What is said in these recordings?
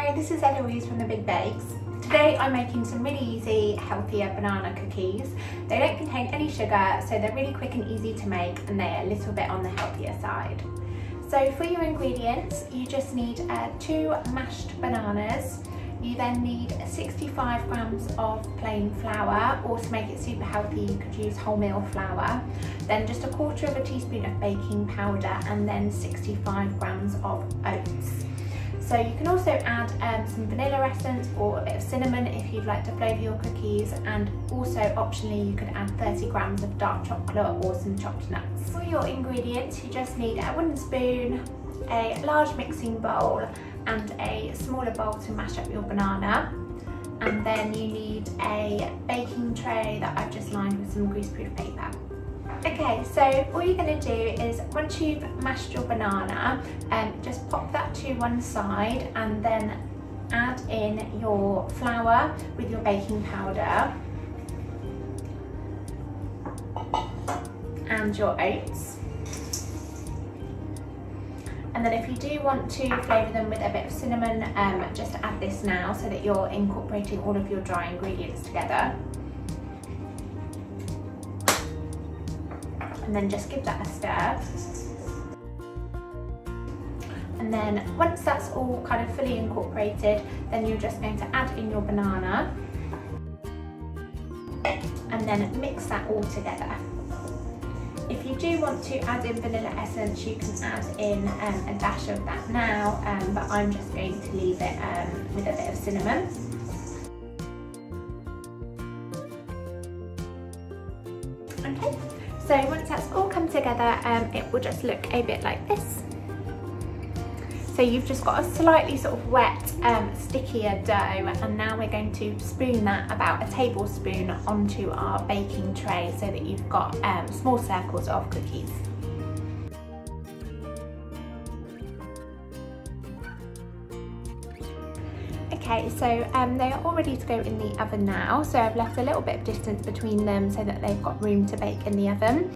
Hi, this is Eloise from The Big Bakes. Today I'm making some really easy, healthier banana cookies. They don't contain any sugar, so they're really quick and easy to make, and they're a little bit on the healthier side. So for your ingredients, you just need 2 mashed bananas. You then need 65 grams of plain flour, or to make it super healthy you could use wholemeal flour. Then just 1/4 teaspoon of baking powder, and then 65 grams of oats. So you can also add some vanilla essence or a bit of cinnamon if you'd like to flavour your cookies, and also optionally you could add 30 grams of dark chocolate or some chopped nuts. For your ingredients, you just need a wooden spoon, a large mixing bowl and a smaller bowl to mash up your banana, and then you need a baking tray that I've just lined with some greaseproof paper. Okay, so all you're going to do is, once you've mashed your banana, just pop that to one side and then add in your flour with your baking powder and your oats. And then if you do want to flavour them with a bit of cinnamon, just add this now so that you're incorporating all of your dry ingredients together. And then just give that a stir. And then once that's all kind of fully incorporated, then you're just going to add in your banana and then mix that all together. If you do want to add in vanilla essence, you can add in a dash of that now, but I'm just going to leave it with a bit of cinnamon. Okay. So once that's all come together, it will just look a bit like this. So you've just got a slightly sort of wet, stickier dough, and now we're going to spoon that about a tablespoon onto our baking tray so that you've got small circles of cookies. Okay, so they are all ready to go in the oven now, so I've left a little bit of distance between them so that they've got room to bake in the oven.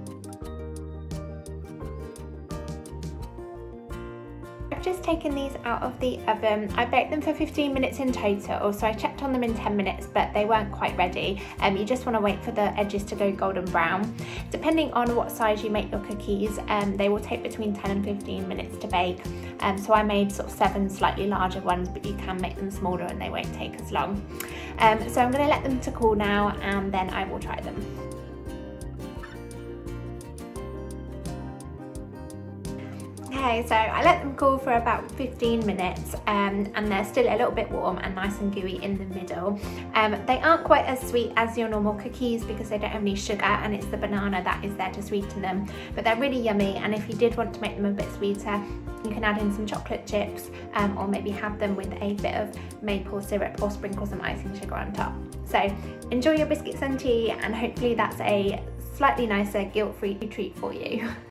I've just taken these out of the oven. I baked them for 15 minutes in total, so I checked on them in 10 minutes, but they weren't quite ready. You just want to wait for the edges to go golden brown. Depending on what size you make your cookies, they will take between 10 and 15 minutes to bake. So I made sort of 7 slightly larger ones, but you can make them smaller and they won't take as long. So I'm going to let them to cool now, and then I will try them. Okay, so I let them cool for about 15 minutes and they're still a little bit warm and nice and gooey in the middle. They aren't quite as sweet as your normal cookies because they don't have any sugar, and it's the banana that is there to sweeten them, but they're really yummy. And if you did want to make them a bit sweeter, you can add in some chocolate chips, or maybe have them with a bit of maple syrup or sprinkle some icing sugar on top. So enjoy your biscuits and tea, and hopefully that's a slightly nicer, guilt-free treat for you.